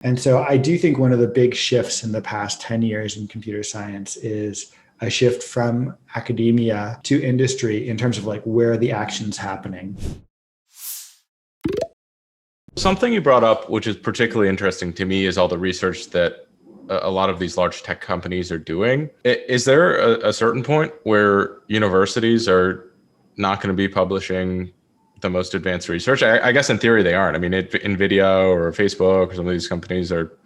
And so I do think one of the big shifts in the past 10 years in computer science is a shift from academia to industry in terms of like where the action's happening. Something you brought up, which is particularly interesting to me, is all the research that a lot of these large tech companies are doing. Is there a certain point where universities are not going to be publishing the most advanced research? I guess in theory they aren't. I mean, NVIDIA or Facebook or some of these companies are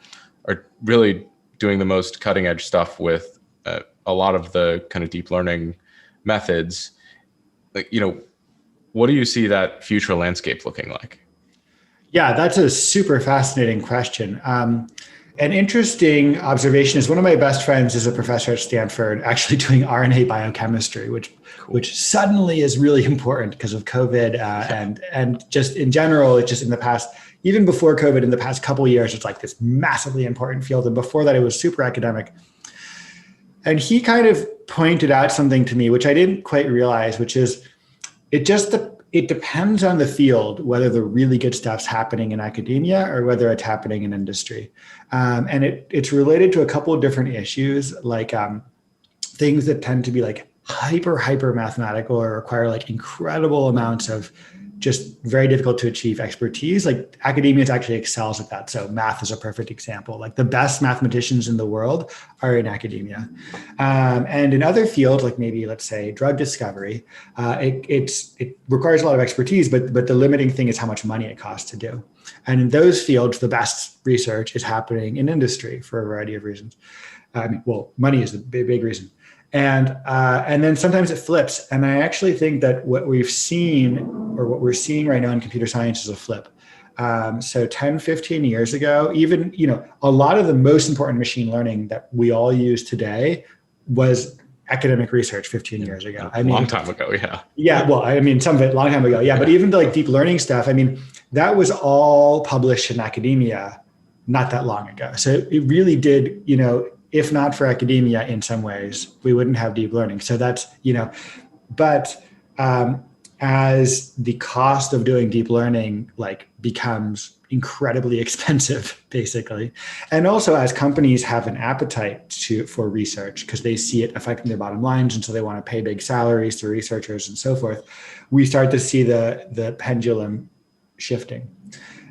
really doing the most cutting edge stuff with a lot of the kind of deep learning methods. Like, what do you see that future landscape looking like? Yeah, that's a super fascinating question. An interesting observation is one of my best friends is a professor at Stanford actually doing RNA biochemistry, which suddenly is really important because of COVID and just in general, it's just in the past, even before COVID, in the past couple of years, it's like this massively important field. And before that, it was super academic. And he kind of pointed out something to me, which I didn't quite realize, which is it depends on the field, whether the really good stuff's happening in academia or whether it's happening in industry. And it's related to a couple of different issues, like things that tend to be like hyper mathematical or require like incredible amounts of just very difficult to achieve expertise. Like academia actually excels at that. So math is a perfect example. Like the best mathematicians in the world are in academia. And in other fields, like maybe let's say drug discovery, it requires a lot of expertise, but the limiting thing is how much money it costs to do. And in those fields, the best research is happening in industry for a variety of reasons. Money is the big reason. And then sometimes it flips. And I actually think that what we're seeing right now in computer science is a flip. So 10, 15 years ago, even, a lot of the most important machine learning that we all use today was academic research 15 years ago. A long time ago, yeah. Yeah, well, some of it a long time ago, yeah. But even the like deep learning stuff, that was all published in academia not that long ago. So it really did, if not for academia in some ways, we wouldn't have deep learning. So that's, but as the cost of doing deep learning becomes incredibly expensive, basically. And also as companies have an appetite for research because they see it affecting their bottom lines. And so they want to pay big salaries to researchers and so forth, we start to see the pendulum shifting.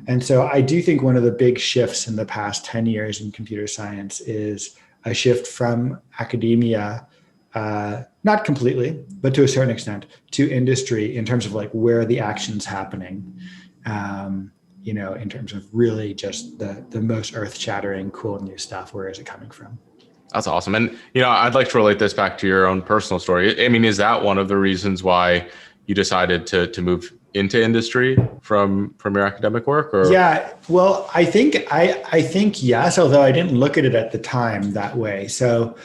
And so I do think one of the big shifts in the past 10 years in computer science is a shift from academia, not completely, but to a certain extent, to industry in terms of like where the action's happening, in terms of really just the most earth-shattering, cool new stuff. Where is it coming from? That's awesome. And, I'd like to relate this back to your own personal story. Is that one of the reasons why you decided to move into industry from your academic work? Or? Yeah, well, I think yes, although I didn't look at it at the time that way. So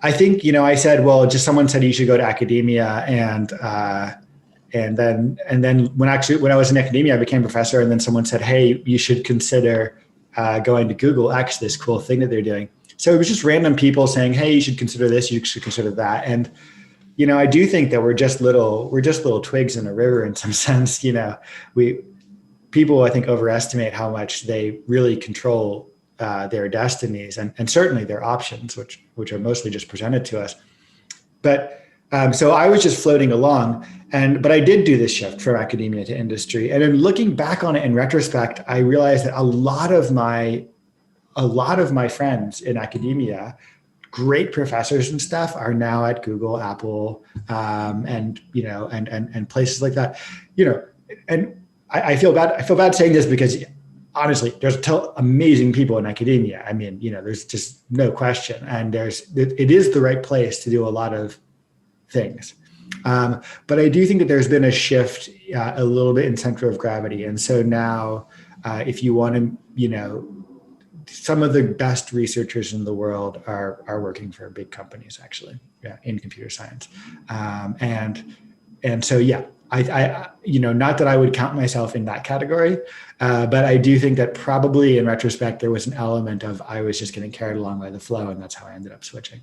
I think, I said, well, just someone said you should go to academia. And then when I was in academia, I became a professor. And then someone said, hey, you should consider going to Google X, this cool thing that they're doing. So it was just random people saying, hey, you should consider this, you should consider that. And I do think that we're just little twigs in a river in some sense. People I think overestimate how much they really control their destinies and certainly their options, which are mostly just presented to us. But so I was just floating along, but I did do this shift from academia to industry. And in looking back on it in retrospect, I realized that a lot of my friends in academia, great professors and stuff, are now at Google, Apple, and places like that. And I feel bad saying this because honestly, there's amazing people in academia. There's just no question, and it is the right place to do a lot of things. But I do think that there's been a shift a little bit in center of gravity, and so now, if you want to, some of the best researchers in the world are working for big companies, actually, in computer science. And so, yeah, I not that I would count myself in that category, but I do think that probably in retrospect, there was an element of I was just getting carried along by the flow, and that's how I ended up switching.